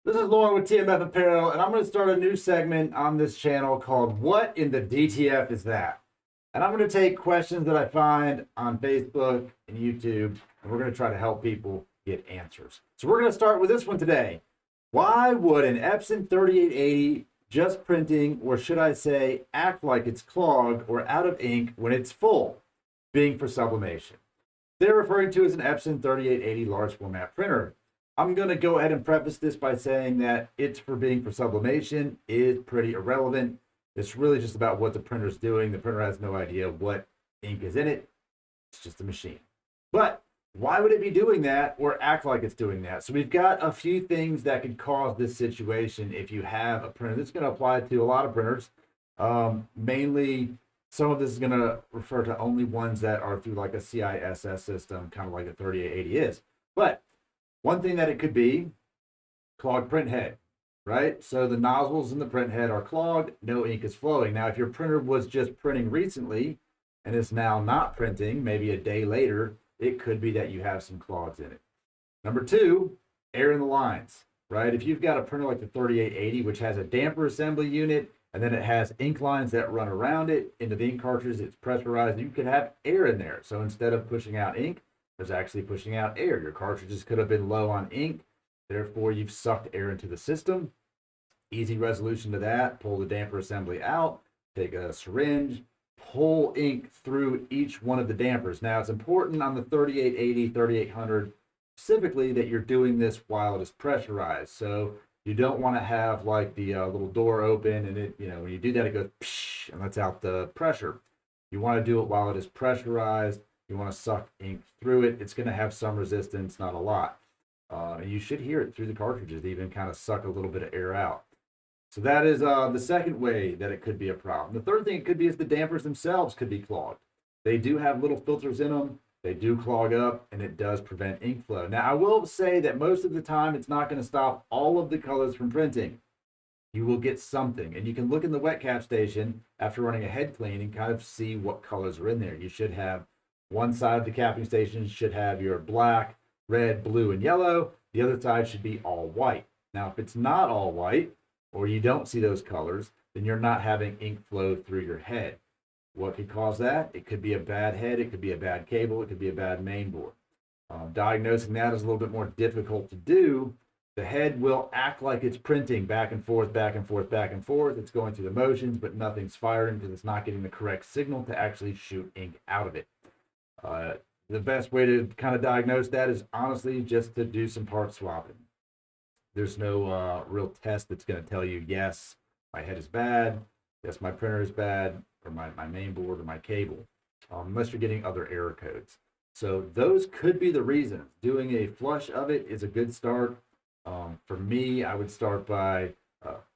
This is Lauren with TMF Apparel, and I'm going to start a new segment on this channel called What in the DTF is That? And I'm going to take questions that I find on Facebook and YouTube, and we're going to try to help people get answers. So we're going to start with this one today. Why would an Epson 3880 just printing, or should I say act like it's clogged or out of ink when it's full, being for sublimation? They're referring to as an Epson 3880 large format printer. I'm going to go ahead and preface this by saying that it's for being for sublimation is pretty irrelevant. It's really just about what the printer's doing. The printer has no idea what ink is in it. It's just a machine. But why would it be doing that or act like it's doing that? So we've got a few things that could cause this situation if you have a printer. This is going to apply to a lot of printers. Mainly, some of this is going to refer to only ones that are through like a CISS system, kind of like a 3880 is. But one thing that it could be, clogged print head, right? So the nozzles in the print head are clogged, no ink is flowing. Now, if your printer was just printing recently and is now not printing, maybe a day later, it could be that you have some clogs in it. Number two, air in the lines, right? If you've got a printer like the 3880, which has a damper assembly unit, and then it has ink lines that run around it into the ink cartridge, it's pressurized, you could have air in there. So instead of pushing out ink, there's actually pushing out air. Your cartridges could have been low on ink, therefore you've sucked air into the system. Easy resolution to that, pull the damper assembly out, take a syringe, pull ink through each one of the dampers. Now it's important on the 3880, 3800 specifically that you're doing this while it is pressurized. So you don't want to have like the little door open and it, when you do that, it goes psh, and lets out the pressure. You want to do it while it is pressurized. You want to suck ink through it. It's going to have some resistance, not a lot. And you should hear it through the cartridges, even kind of suck a little bit of air out. So that is the second way that it could be a problem. The third thing it could be is the dampers themselves could be clogged. They do have little filters in them. They do clog up, and it does prevent ink flow. Now, I will say that most of the time, it's not going to stop all of the colors from printing. You will get something, and you can look in the wet cap station after running a head clean and kind of see what colors are in there. You should have one side of the capping station should have your black, red, blue, and yellow. The other side should be all white. Now, if it's not all white, or you don't see those colors, then you're not having ink flow through your head. What could cause that? It could be a bad head, it could be a bad cable, it could be a bad main board. Diagnosing that is a little bit more difficult to do. The head will act like it's printing back and forth, back and forth, back and forth. It's going through the motions, but nothing's firing because it's not getting the correct signal to actually shoot ink out of it. The best way to kind of diagnose that is honestly just to do some part swapping. There's no real test that's going to tell you, yes, my head is bad, yes, my printer is bad, or my main board or my cable, unless you're getting other error codes. So those could be the reasons. Doing a flush of it is a good start. For me, I would start by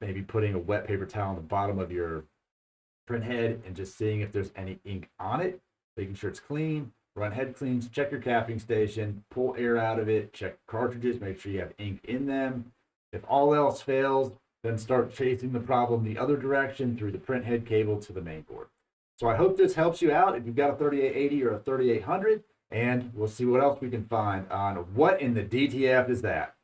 maybe putting a wet paper towel on the bottom of your print head and just seeing if there's any ink on it, making sure it's clean. Run head cleans, check your capping station, pull air out of it, check cartridges, make sure you have ink in them. If all else fails, then start chasing the problem the other direction through the print head cable to the main board. So I hope this helps you out if you've got a 3880 or a 3800, and we'll see what else we can find on What in the DTF is That?